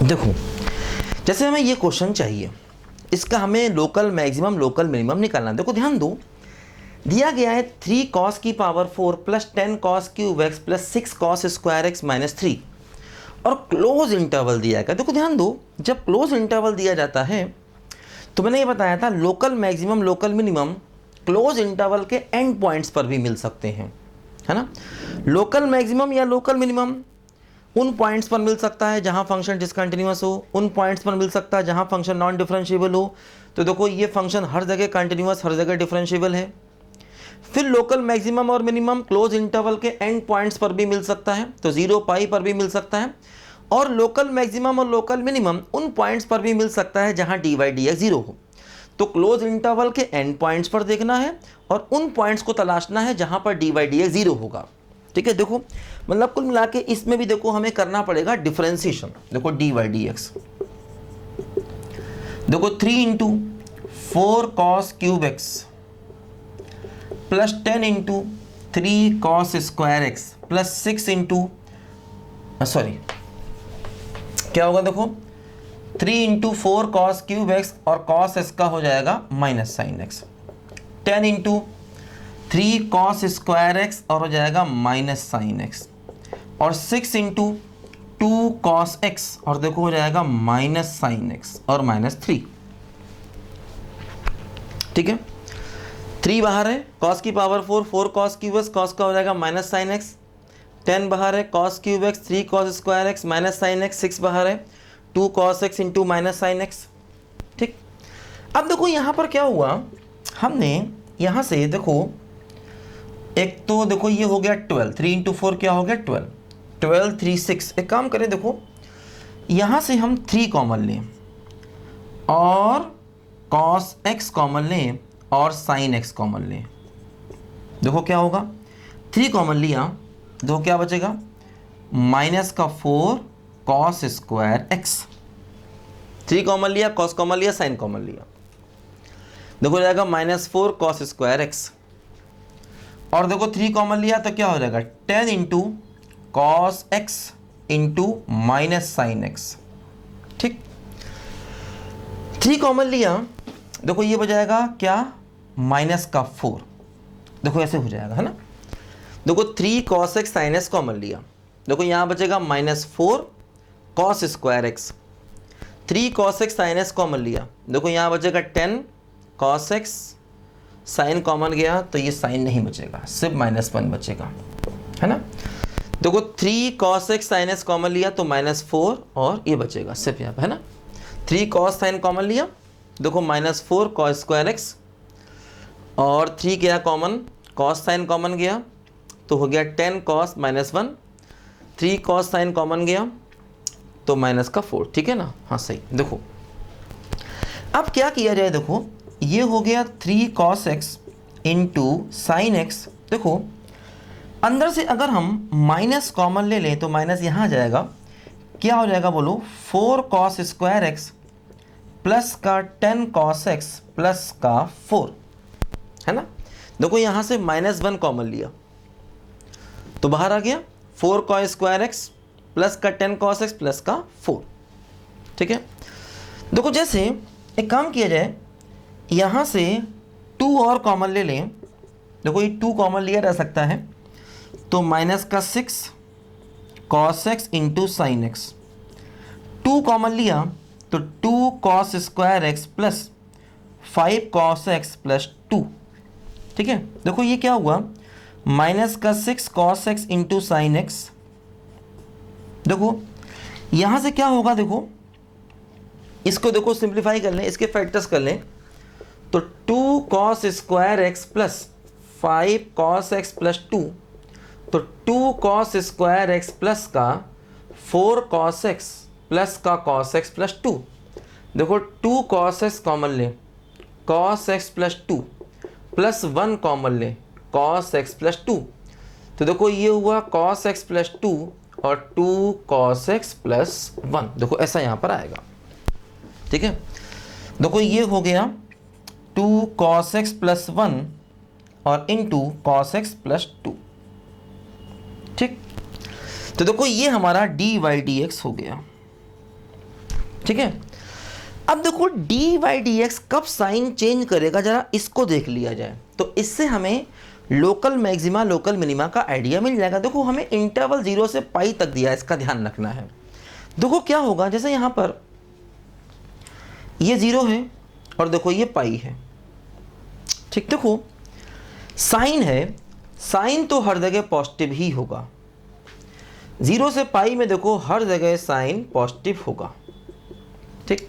देखो, जैसे हमें ये क्वेश्चन चाहिए, इसका हमें लोकल मैक्सिमम लोकल मिनिमम निकालना है। देखो ध्यान दो, दिया गया है 3 cos की power 4 plus 10 cos cube x plus 6 cos square x minus 3 और क्लोज इंटरवल दिया गया। देखो ध्यान दो, जब क्लोज इंटरवल दिया जाता है तो मैंने ये बताया था local maximum local minimum close interval के एंड पॉइंट्स पर भी मिल सकते हैं, है ना। लोकल मैक्सिमम या लोकल मिनिमम उन पॉइंट्स पर मिल सकता है जहां फंक्शन डिसकंटिन्यूअस हो, उन पॉइंट्स पर मिल सकता है जहां फंक्शन नॉन डिफरेंशिएबल हो। तो देखो ये फंक्शन हर जगह कंटिन्यूअस, हर जगह डिफरेंशिएबल है। फिर लोकल मैक्सिमम और मिनिमम क्लोज इंटरवल के एंड पॉइंट्स पर भी मिल सकता है, तो 0 पाई पर भी मिल सकता है। और लोकल मैक्सिमम और लोकल मिनिमम उन पॉइंट्स पर भी मिल सकता है जहां dy dx 0 हो। तो क्लोज इंटरवल के एंड पॉइंट्स पर देखना है और उन पॉइंट्स को तलाशना है जहां पर dy dx 0 होगा। ठीक है, देखो मतलब कुल मिला के इसमें भी देखो हमें करना पड़ेगा डिफरेंशिएशन। देखो dy dx, देखो 3 into 4 cos cube x plus 10 into 3 cos square x plus 6 into sorry क्या होगा, देखो 3 इंटू 4 cos क्यूब एक्स और cos एक्स का हो जाएगा minus sine x, 10 into 3 cos square x और हो जाएगा माइनस साइन एक्स, और 6 इंटू 2 cos एक्स और देखो हो जाएगा माइनस साइन एक्स और माइनस 3। ठीक है, 3 बाहर है, cos की power 4 4 cos cube x, cos का हो जाएगा माइनस साइन एक्स, 10 बाहर है, cos cube x 3 cos square x minus sine x, 6 बाहर है, 2 cos x into minus sine x. ठीक, अब देखो यहाँ पर क्या हुआ, हमने यहाँ से देखो एक तो देखो ये हो गया 12, 3 इंटू 4 क्या हो गया 12, 12 3 6। एक काम करें, देखो यहाँ से हम 3 कॉमन लें और cos x कॉमन लें और sin x कॉमन लें। देखो क्या होगा, 3 कॉमन लिया, देखो क्या बचेगा माइनस का 4 cos स्क्वायर x। 3 कॉमन लिया, cos कॉमन लिया, sin कॉमन लिया, देखो हो जाएगा माइनस 4 cos स्क्वायर x। और देखो 3 कॉमन लिया तो क्या हो जाएगा 10 into cos x into minus sine x. ठीक, 3 कॉमन लिया, देखो ये बजाएगा क्या माइनस का 4, देखो ऐसे हो जाएगा, है ना। देखो 3 cos x sin x common लिया, देखो यहाँ बचेगा minus 4 cos square x. 3 cos x sin x common लिया, देखो यहाँ बचेगा 10 cos x, साइन कॉमन गया तो ये साइन नहीं बचेगा, सिर्फ -1 बचेगा, है ना। देखो 3 cos x sin x common लिया तो -4 और ये बचेगा सिर्फ यहाँ पे, है ना। 3 cos साइन कॉमन लिया, देखो -4 cos स्क्वायर एक्स और 3 गया कॉमन, cos साइन कॉमन गया तो हो गया 10 cos -1, 3 cos साइन कॉमन गया तो माइनस का 4। ठीक है ना, हाँ सही। देखो अब क्या किया जाए, देखो ये हो गया 3 cos x into sine x. देखो अंदर से अगर हम माइनस कॉमन ले लें तो माइनस यहाँ आ जाएगा, क्या हो जाएगा बोलो 4 cos स्क्वायर एक्स प्लस का 10 cos x प्लस का 4, है ना। देखो यहाँ से -1 कॉमन लिया तो बाहर आ गया 4 cos स्क्वायर एक्स प्लस का 10 cos x प्लस का 4। ठीक है, देखो जैसे एक काम किया जाए, यहाँ से 2 और कॉमन ले लें, देखो ये 2 कॉमन लिया जा सकता है तो माइनस का 6 cos x into sine x. 2 common लिया तो 2 cos square x plus 5 cos x plus 2। ठीक है, देखो ये क्या हुआ माइनस का 6 cos x into sine x. देखो यहाँ से क्या होगा, देखो इसको देखो सिंप्लीफाई कर लें, इसके फैक्टर्स कर लें तो 2 cos square x plus 5 cos x plus 2, तो 2 cos स्क्वायर एक्स प्लस का 4 cos x प्लस का cos x प्लस 2। देखो 2 cos x कॉमन लें, cos x plus 2 plus 1 common लें, cos x प्लस 2, तो देखो ये हुआ cos x प्लस 2 और 2 cos x प्लस 1। देखो ऐसा यहाँ पर आएगा। ठीक है, देखो ये हो गया 2 cos x प्लस 1 और इंटू cos x प्लस 2। ठीक, तो देखो ये हमारा dy dx हो गया। ठीक है। अब देखो डी वाई डी एक्स कब साइन चेंज करेगा, जरा इसको देख लिया जाए तो इससे हमें लोकल मैक्सिमा लोकल मिनिमा का आइडिया मिल जाएगा। देखो हमें इंटरवल 0 से पाई तक दिया है, इसका ध्यान रखना है। देखो क्या होगा, जैसे यहाँ पर ये 0 है और देखो ये पाई है, ठीक। देखो साइन है, साइन तो हर जगह पॉजिटिव ही होगा। 0 से पाई में देखो हर जगह साइन पॉजिटिव होगा, ठीक।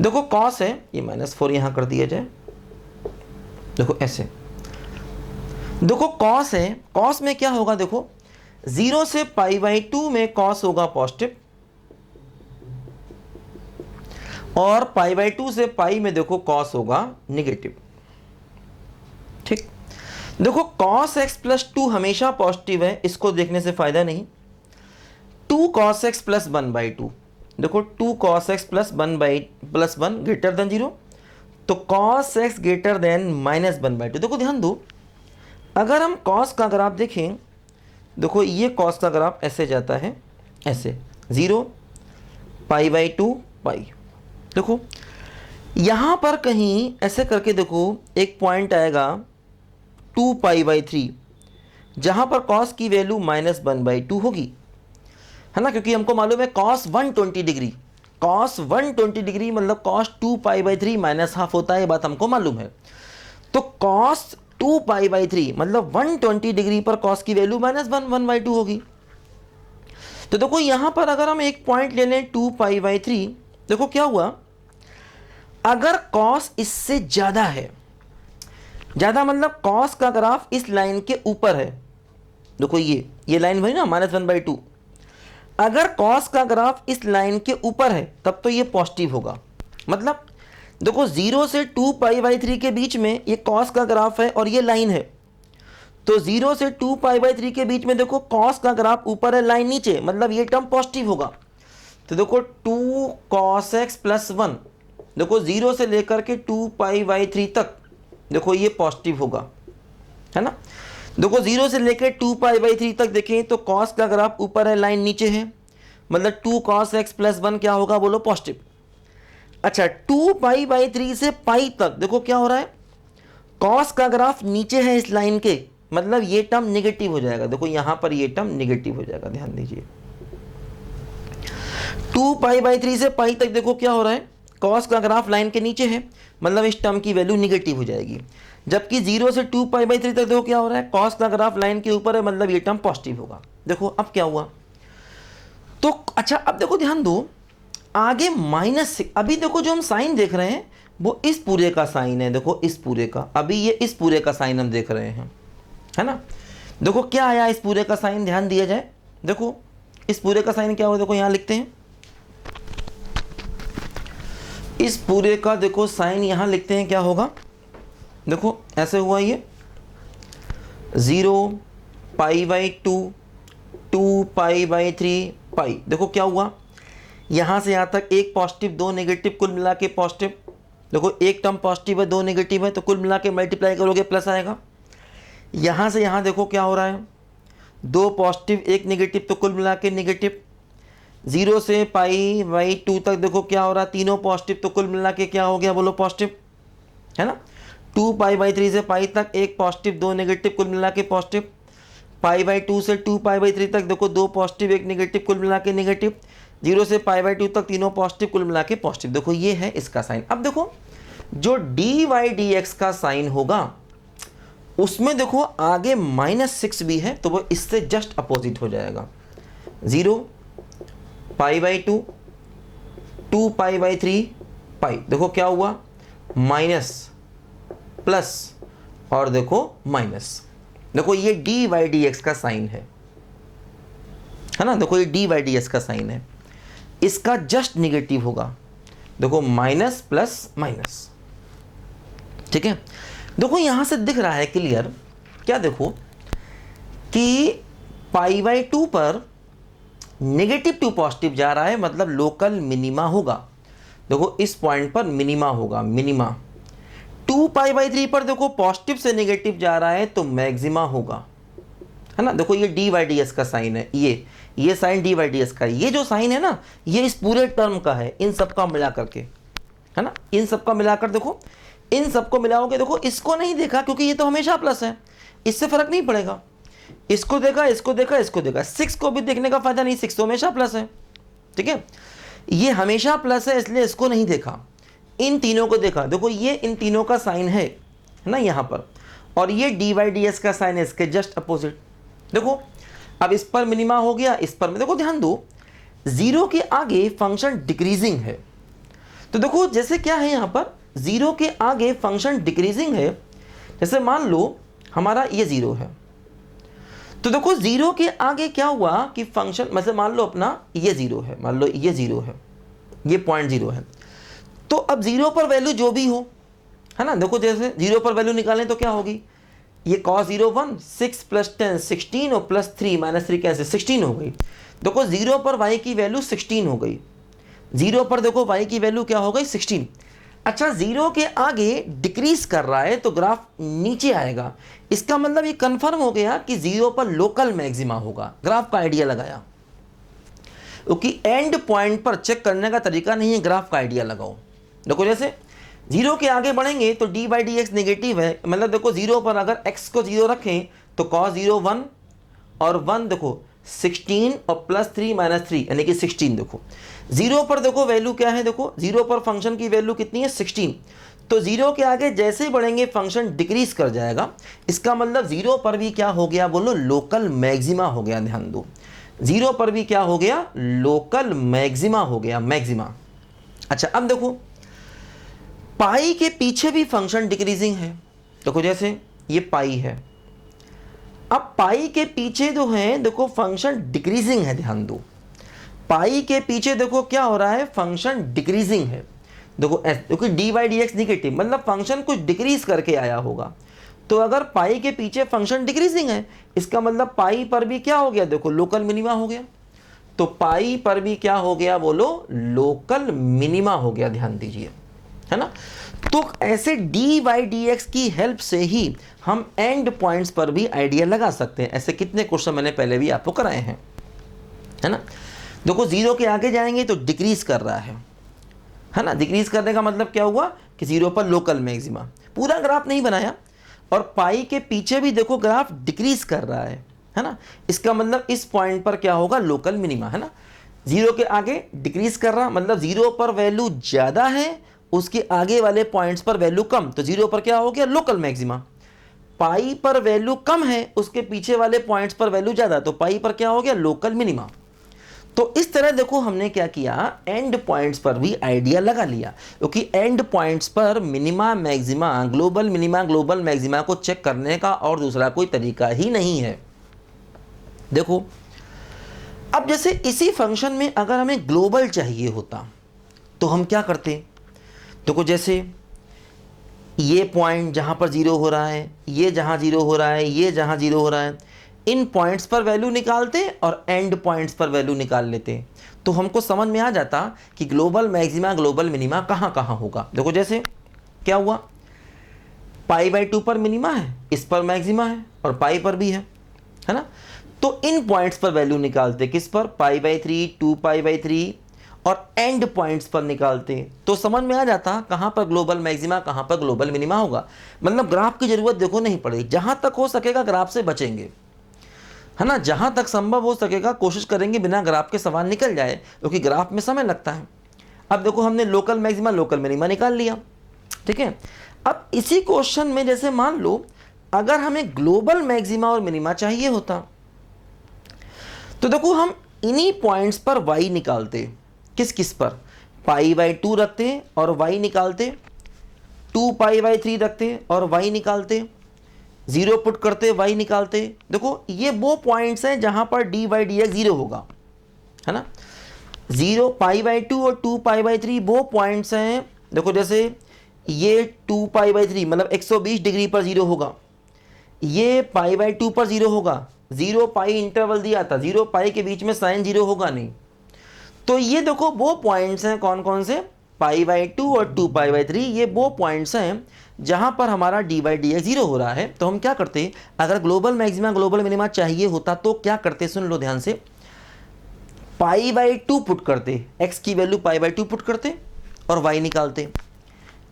देखो कॉस है, ये -4 यहाँ कर दिया जाए, देखो ऐसे। देखो कॉस है, कॉस में क्या होगा, देखो 0 से π/2 में कॉस होगा पॉजिटिव और π/2 से पाई में देखो कॉस होगा नेगेटिव, ठीक। देखो cos x + 2 हमेशा पॉजिटिव है, इसको देखने से फायदा नहीं। 2 cos x + 1/2, देखो 2 cos x + 1 ग्रेटर देन 0, तो cos x ग्रेटर देन -1/2। देखो ध्यान दो, अगर हम cos का ग्राफ देखें, देखो ये cos का ग्राफ ऐसे जाता है, ऐसे 0 π/2 पाई। देखो यहाँ पर कहीं ऐसे करके देखो एक पॉइंट आएगा 2 π/3, जहाँ पर cos की वैल्यू -1/2 होगी, है ना, क्योंकि हमको मालूम है cos 120 डिग्री, cos 120 डिग्री मतलब cos 2 π/3 -½ होता है, ये बात हमको मालूम है। तो cos 2 π/3 मतलब 120 डिग्री पर cos की वैल्यू -1/2 होगी। तो देखो यहाँ पर अगर हम एक पॉइंट ले लें 2 π/3, देखो क्या हुआ, अगर cos इससे ज़्यादा है, ज़्यादा मतलब cos का ग्राफ इस लाइन के ऊपर है, देखो ये लाइन भाई ना -1/2, अगर cos का ग्राफ इस लाइन के ऊपर है तब तो ये पॉजिटिव होगा। मतलब देखो 0 से 2 π/3 के बीच में ये cos का ग्राफ है और ये लाइन है, तो 0 से 2 π/3 के बीच में देखो cos का ग्राफ ऊपर है, लाइन नीचे, मतलब ये टर्म पॉजिटिव होगा। तो देखो 2 cos x + 1, देखो 0 से लेकर के 2 π/3 तक देखो ये पॉजिटिव होगा, है ना। देखो 0 से लेकर 2 π/3 तक देखें तो cos का ग्राफ ऊपर है, लाइन नीचे है, मतलब 2 cos x + 1 क्या होगा, बोलो पॉजिटिव। अच्छा 2 π/3 से पाई तक देखो क्या हो रहा है, cos का ग्राफ नीचे है इस लाइन के, मतलब ये टर्म नेगेटिव हो जाएगा। देखो यहां पर ये टर्म नेगेटिव हो जाएगा, ध्यान दीजिए। 2 π/3 से पाई तक देखो क्या हो रहा है, cos का ग्राफ लाइन के नीचे है, मतलब इस टर्म की वैल्यू निगेटिव हो जाएगी। जबकि 0 से 2 π/3 तक देखो क्या हो रहा है, cos का ग्राफ लाइन के ऊपर है, मतलब ये टर्म पॉजिटिव होगा। देखो अब क्या हुआ, तो अच्छा अब देखो ध्यान दो, आगे -6, अभी देखो जो हम साइन देख रहे हैं वो इस पूरे का साइन है, देखो इस पूरे का, अभी ये इस पूरे का साइन हम देख रहे हैं, है ना। देखो क्या आया इस पूरे का साइन, ध्यान दिया जाए, देखो इस पूरे का साइन क्या हुआ, देखो यहां लिखते हैं, इस पूरे का देखो साइन यहां लिखते हैं, क्या होगा, देखो ऐसे हुआ, ये 0 π/2 2 π/3 पाई। देखो क्या हुआ, यहां से यहां तक एक पॉजिटिव 2 नेगेटिव, कुल मिला के पॉजिटिव। देखो एक टर्म पॉजिटिव है 2 नेगेटिव है, तो कुल मिला के मल्टीप्लाई करोगे प्लस आएगा। यहां से यहां देखो क्या हो रहा है, 2 पॉजिटिव 1 नेगेटिव, तो कुल मिला के नेगेटिव। 0 से π/2 तक देखो क्या हो रहा है, तीनों पॉजिटिव, तो कुल मिला के क्या हो गया, बोलो पॉजिटिव, है ना। 2 π/3 से पाई तक एक पॉजिटिव 2 नेगेटिव, कुल मिला के पॉजिटिव। π/2 से 2 π/3 तक देखो 2 पॉजिटिव 1 नेगेटिव, कुल मिला के नेगेटिव। 0 से π/2 तक तीनों पॉजिटिव, कुल मिला के पॉजिटिव। देखो ये है इसका साइन। अब देखो जो dy/dx का साइन होगा उसमें देखो आगे -6 भी है, तो वो इससे जस्ट अपोजिट हो जाएगा। 0 π/2 2 π/3 पाई, देखो क्या हुआ, माइनस प्लस और देखो माइनस। देखो ये dy/dx का साइन है ना, देखो ये dy/dx का साइन है, इसका जस्ट निगेटिव होगा। देखो माइनस प्लस माइनस, ठीक है। देखो यहां से दिख रहा है क्लियर, क्या देखो कि π/2 पर नेगेटिव टू पॉजिटिव जा रहा है, मतलब लोकल मिनिमा होगा। देखो इस पॉइंट पर मिनिमा होगा, मिनिमा। 2 π/3 पर देखो पॉजिटिव से नेगेटिव जा रहा है तो मैक्सिमा होगा। है ना। देखो ये डी बाई डी एस का साइन है, ये sign D by D S का है। ये जो साइन है ना, ये इस पूरे टर्म का है, इन सब का मिला करके, है ना, इन सब का मिलाकर देखो, इन सबको मिलाओगे, देखो इसको नहीं देखा क्योंकि ये तो हमेशा प्लस है, इससे फर्क नहीं पड़ेगा। इसको देखा, इसको देखा, इसको देखा, 6 को भी देखने का फायदा नहीं, 6 तो हमेशा प्लस है, ठीक है। ये हमेशा प्लस है इसलिए इसको नहीं देखा, इन तीनों को देखा। देखो ये इन तीनों का साइन है ना यहाँ पर, और ये डी बाई डी एस का साइन है इसके जस्ट अपोजिट। देखो अब इस पर मिनिमा हो गया, इस पर में देखो ध्यान दो, 0 के आगे फंक्शन डिक्रीजिंग है। तो देखो जैसे क्या है यहाँ पर, 0 के आगे फंक्शन डिक्रीजिंग है। जैसे मान लो हमारा ये 0 है, तो देखो 0 के आगे क्या हुआ कि फंक्शन, मतलब मान लो अपना ये 0 है, मान लो ये 0 है, ये पॉइंट 0 है, तो अब 0 पर वैल्यू जो भी हो, है ना। देखो जैसे 0 पर वैल्यू निकालें तो क्या होगी, ये cos 0 1, 6 + 10 16 और +3 -3 कैसे 16 हो गई। देखो 0 पर y की वैल्यू 16 हो गई, 0 पर देखो y की वैल्यू क्या हो गई 16। अच्छा 0 के आगे डिक्रीज कर रहा है तो ग्राफ नीचे आएगा, इसका मतलब ये कंफर्म हो गया कि 0 पर लोकल मैक्सिमा होगा। ग्राफ का आइडिया लगाया, क्योंकि एंड पॉइंट पर चेक करने का तरीका नहीं है, ग्राफ का आइडिया लगाओ। देखो जैसे 0 के आगे बढ़ेंगे तो D by D x negative है, मतलब देखो 0 पर अगर x को 0 रखें तो cos 0 1 और 1 देखो 16 और +3 -3 यानी कि 16। देखो 0 पर देखो वैल्यू क्या है, देखो 0 पर फंक्शन की वैल्यू कितनी है 16, तो 0 के आगे जैसे ही बढ़ेंगे फंक्शन डिक्रीज कर जाएगा। इसका मतलब 0 पर भी क्या हो गया बोलो, लोकल मैक्सिमा हो गया। ध्यान दो 0 पर भी क्या हो गया, लोकल मैक्सिमा हो गया, मैक्सिमा। अच्छा अब देखो पाई के पीछे भी फंक्शन डिक्रीजिंग है। देखो जैसे ये पाई है, अब पाई के पीछे जो है देखो फंक्शन डिक्रीजिंग है। ध्यान दो पाई के पीछे देखो क्या हो रहा है, फंक्शन डिक्रीजिंग है। देखो क्योंकि D by D x negative, मतलब फंक्शन कुछ डिक्रीज करके आया होगा। तो अगर पाई के पीछे फंक्शन डिक्रीजिंग है, इसका मतलब पाई पर भी क्या हो गया, देखो लोकल मिनिमा हो गया। तो पाई पर भी क्या हो गया बोलो, लोकल मिनिमा हो गया। ध्यान दीजिए, है ना। तो ऐसे डी बाई डी एक्स की हेल्प से ही हम एंड पॉइंट्स पर भी आइडिया लगा सकते हैं। ऐसे कितने क्वेश्चन मैंने पहले भी आपको कराए हैं, है ना। देखो 0 के आगे जाएंगे तो डिक्रीज कर रहा है ना। डिक्रीज करने का मतलब क्या हुआ कि 0 पर लोकल मैक्सिमा, पूरा ग्राफ नहीं बनाया। और पाई के पीछे भी देखो ग्राफ डिक्रीज कर रहा है ना। इसका मतलब इस पॉइंट पर क्या होगा, लोकल मिनिमा, है ना। 0 के आगे डिक्रीज कर रहा, मतलब 0 पर वैल्यू ज़्यादा है, उसके आगे वाले पॉइंट्स पर वैल्यू कम, तो 0 पर क्या हो गया, लोकल मैक्सिमा। पाई पर वैल्यू कम है, उसके पीछे वाले पॉइंट्स पर वैल्यू ज़्यादा, तो पाई पर क्या हो गया, लोकल मिनिमा। तो इस तरह देखो हमने क्या किया, एंड पॉइंट्स पर भी आइडिया लगा लिया, क्योंकि एंड पॉइंट्स पर minima maxima, global minima global maxima को चेक करने का और दूसरा कोई तरीका ही नहीं है। देखो अब जैसे इसी फंक्शन में अगर हमें ग्लोबल चाहिए होता तो हम क्या करते। देखो जैसे ये पॉइंट जहाँ पर 0 हो रहा है, ये जहाँ 0 हो रहा है, ये जहाँ 0 हो रहा है, इन पॉइंट्स पर वैल्यू निकालते और एंड पॉइंट्स पर वैल्यू निकाल लेते, तो हमको समझ में आ जाता कि ग्लोबल मैक्सिमा ग्लोबल मिनिमा कहाँ कहाँ होगा। देखो जैसे क्या हुआ, π/2 पर मिनिमा है, इस पर मैक्सिमा है और पाई पर भी है ना। तो इन पॉइंट्स पर वैल्यू निकालते, किस पर, π/3 2π/3 और एंड पॉइंट्स पर निकालते, तो समझ में आ जाता कहाँ पर ग्लोबल मैक्सिमा कहाँ पर ग्लोबल मिनिमा होगा। मतलब ग्राफ की जरूरत देखो नहीं पड़ेगी, जहाँ तक हो सकेगा ग्राफ से बचेंगे, है ना। जहाँ तक संभव हो सकेगा कोशिश करेंगे बिना ग्राफ के सवाल निकल जाए, क्योंकि ग्राफ में समय लगता है। अब देखो हमने लोकल मैक्सिमा लोकल मिनिमा निकाल लिया, ठीक है। अब इसी क्वेश्चन में जैसे मान लो अगर हमें ग्लोबल मैक्सिमा और मिनिमा चाहिए होता, तो देखो हम इन्हीं पॉइंट्स पर y निकालते, किस किस पर, π/2 रखते और y निकालते, 2π/3 रखते और y निकालते, 0 पुट करते y निकालते। देखो ये वो पॉइंट्स हैं जहां पर d/dx 0 होगा, है ना। 0 π/2 और 2π/3 वो पॉइंट्स हैं। देखो जैसे ये 2π/3 मतलब 120 डिग्री पर 0 होगा, ये π/2 पर 0 होगा, 0 पाई इंटरवल दिया था, 0 पाई के बीच में साइन 0 होगा नहीं। तो ये देखो वो पॉइंट्स हैं कौन कौन से, π/2 और 2π/3 ये वो पॉइंट्स हैं जहां पर हमारा dy/dx 0 हो रहा है। तो हम क्या करते, अगर ग्लोबल मैक्सिमा ग्लोबल मिनिमा चाहिए होता तो क्या करते, सुन लो ध्यान से, π/2 पुट करते, x की वैल्यू π/2 पुट करते और y निकालते,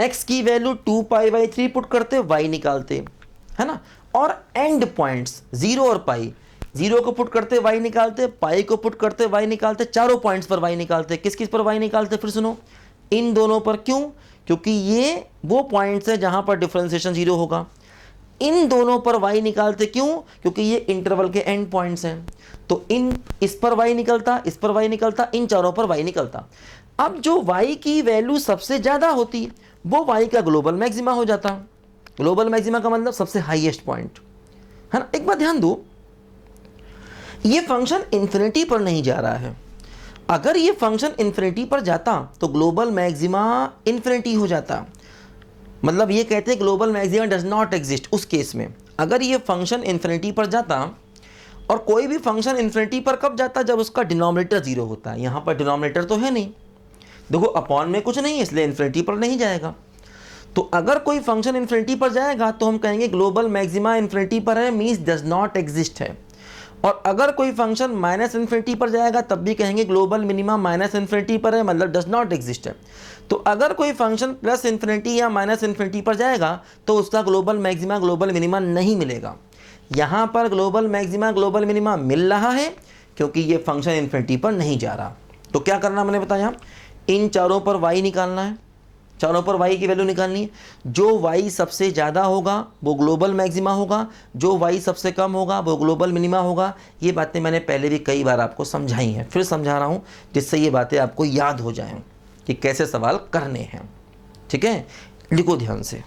x की वैल्यू 2π/3 पुट करते, y निकालते, है ना। और एंड पॉइंट्स 0 और पाई, 0 को पुट करते y निकालते, पाई को पुट करते y निकालते, चारों पॉइंट्स पर y निकालते। किस किस पर y निकालते, फिर सुनो, इन दोनों पर। क्यों? क्योंकि ये वो पॉइंट्स है जहां पर डिफरेंशिएशन 0 होगा। इन दोनों पर y निकालते, क्यों? क्योंकि ये इंटरवल के एंड पॉइंट्स हैं। तो इस पर y निकलता, इस पर y निकलता, इन चारों पर y निकलता। अब जो y की वैल्यू सबसे ज्यादा होती वो y का ग्लोबल मैक्सिमा हो जाता। ग्लोबल मैक्सिमा का मतलब सबसे हाईएस्ट पॉइंट, है ना। एक बात ध्यान दो, ये फंक्शन इन्फिनिटी पर नहीं जा रहा है। अगर ये फंक्शन इन्फिनिटी पर जाता तो ग्लोबल मैक्सिमा इन्फिनिटी हो जाता। मतलब ये कहते हैं global maxima does not exist. उस केस में अगर ये फंक्शन इन्फिनिटी पर जाता, और कोई भी फंक्शन इन्फिनिटी पर कब जाता, जब उसका डिनोमिनेटर 0 होता है। यहाँ पर डिनोमिनेटर तो है नहीं, देखो अपॉन में कुछ नहीं है, इसलिए इन्फिनिटी पर नहीं जाएगा। तो अगर कोई फंक्शन इन्फिनिटी पर जाएगा तो हम कहेंगे ग्लोबल मैक्सिमा इन्फिनिटी पर है, मीन्स डज नॉट एग्जिस्ट है। और अगर कोई फंक्शन माइनस इन्फिनिटी पर जाएगा तब भी कहेंगे ग्लोबल मिनिमा माइनस इन्फिनिटी पर है, मतलब डज नॉट एग्जिस्ट है। तो अगर कोई फंक्शन प्लस इन्फिनिटी या माइनस इन्फिनिटी पर जाएगा तो उसका ग्लोबल मैक्सिमा ग्लोबल मिनिमा नहीं मिलेगा। यहाँ पर ग्लोबल मैक्सिमा ग्लोबल मिनिमा मिल रहा है क्योंकि ये फंक्शन इन्फिनिटी पर नहीं जा रहा। तो क्या करना मैंने बताया, इन चारों पर y निकालना है, चारों पर y की वैल्यू निकालनी है। जो y सबसे ज़्यादा होगा वो ग्लोबल मैक्सिमा होगा, जो y सबसे कम होगा वो ग्लोबल मिनिमा होगा। ये बातें मैंने पहले भी कई बार आपको समझाई हैं, फिर समझा रहा हूँ जिससे ये बातें आपको याद हो जाएं कि कैसे सवाल करने हैं। ठीक है, लिखो ध्यान से।